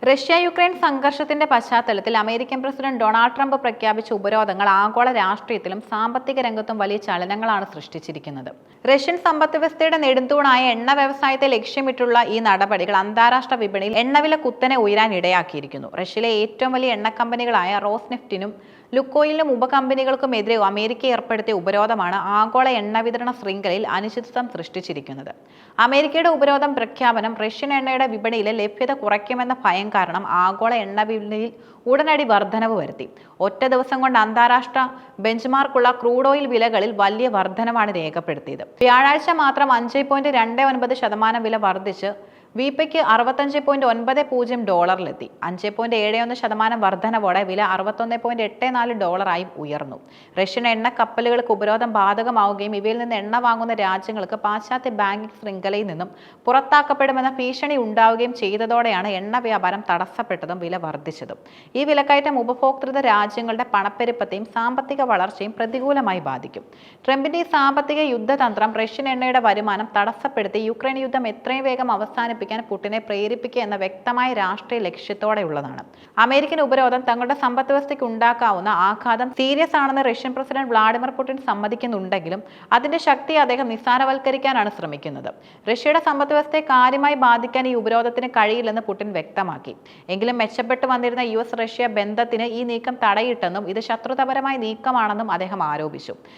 Russia Ukraine സംഘർഷത്തിന്റെ പശ്ചാത്തലത്തിൽ American president Donald Trump പ്രഖ്യാപിച്ച ഉപരോധങ്ങൾ ആഗോള രാഷ്ട്രീയത്തിലും സാമ്പത്തിക രംഗത്തും വലിയ ചലനങ്ങളാണ് സൃഷ്ടിച്ചിരിക്കുന്നത്. റഷ്യൻ സമ്പദ്വ്യവസ്ഥയുടെ നെടുന്തൂണായ എണ്ണ വ്യവസായത്തെ ലക്ഷ്യമിട്ടുള്ള ഈ നടപടികൾ അന്താരാഷ്ട്ര വിപണിയിൽ എണ്ണവില കുത്തനെ ഉയരാൻ ഇടയാക്കിയിരിക്കുന്നു. റഷ്യയിലെ ഏറ്റവും വലിയ എണ്ണ കമ്പനികളായ റോസ്നെഫ്റ്റിനും ലുക്കോയിലും ഉപകമ്പനികൾക്കുമെതിരെ അമേരിക്ക ഏർപ്പെടുത്തിയ ഉപരോധമാണ് ആഗോള എണ്ണ വിതരണ ശൃംഖലയിൽ അനിശ്ചിതത്വം സൃഷ്ടിച്ചിരിക്കുന്നത്. അമേരിക്കയുടെ ഉപരോധം പ്രഖ്യാപനം റഷ്യൻ എണ്ണയുടെ വിപണിയിലെ ലഭ്യത കുറയ്ക്കുമെന്ന ഭയം കാരണം ആഗോള എണ്ണ വിപണിയിൽ ഉടനടി വർധനവ് വരുത്തി. ഒറ്റ ദിവസം കൊണ്ട് അന്താരാഷ്ട്ര ബെഞ്ച്മാർക്കുള്ള ക്രൂഡ് ഓയിൽ വിലകളിൽ വലിയ വർധനവാണ് രേഖപ്പെടുത്തിയത്. വ്യാഴാഴ്ച മാത്രം 5.29% വില വർദ്ധിച്ച് വിപയ്ക്ക് $65.90 $5.71 വർധനവോടെ വില $61.84 ഉയർന്നു. റഷ്യൻ എണ്ണ കപ്പലുകൾക്ക് ഉപരോധം ബാധകമാവുകയും ഇവയിൽ നിന്ന് എണ്ണ വാങ്ങുന്ന രാജ്യങ്ങൾക്ക് പാശ്ചാത്യ ബാങ്കിംഗ് ശൃംഖലയിൽ നിന്നും പുറത്താക്കപ്പെടുമെന്ന ഭീഷണി ഉണ്ടാവുകയും ചെയ്തതോടെയാണ് എണ്ണ വ്യാപാരം തടസ്സപ്പെട്ടതും വില വർദ്ധിച്ചതും. ഈ വിലക്കയറ്റം ഉപഭോക്തൃ രാജ്യങ്ങളുടെ പണപ്പെരുപ്പത്തെയും സാമ്പത്തിക വളർച്ചയും പ്രതികൂലമായി ബാധിക്കും. ട്രംപിന്റെ ഈ സാമ്പത്തിക യുദ്ധതന്ത്രം റഷ്യൻ എണ്ണയുടെ വരുമാനം തടസ്സപ്പെടുത്തി യുക്രൈൻ യുദ്ധം എത്രയും വേഗം അവസാനിപ്പിക്കാൻ പുടിനെ പ്രേരിപ്പിക്കുക എന്ന വ്യക്തമായ രാഷ്ട്രീയ ലക്ഷ്യത്തോടെയുള്ളതാണ്. അമേരിക്കൻ ഉപരോധം തങ്ങളുടെ സമ്പദ് വ്യവസ്ഥയ്ക്ക് ഉണ്ടാക്കാവുന്ന ആഘാതം സീരിയസ് ആണെന്ന് റഷ്യൻ പ്രസിഡന്റ് വ്ളാഡിമിർ പുടിൻ സമ്മതിക്കുന്നുണ്ടെങ്കിലും അതിന്റെ ശക്തി അദ്ദേഹം നിസ്സാരവൽക്കരിക്കാനാണ് ശ്രമിക്കുന്നത്. റഷ്യയുടെ സമ്പദ് വ്യവസ്ഥയെ കാര്യമായി ബാധിക്കാൻ ഈ ഉപരോധത്തിന് കഴിയില്ലെന്ന് പുടിൻ വ്യക്തമാക്കി. എങ്കിലും മെച്ചപ്പെട്ടു വന്നിരുന്ന US റഷ്യ ബന്ധത്തിന് ഈ നീക്കം തടയിട്ടെന്നും ഇത് ശത്രുതാപരമായ നീക്കമാണെന്നും അദ്ദേഹം ആരോപിച്ചു.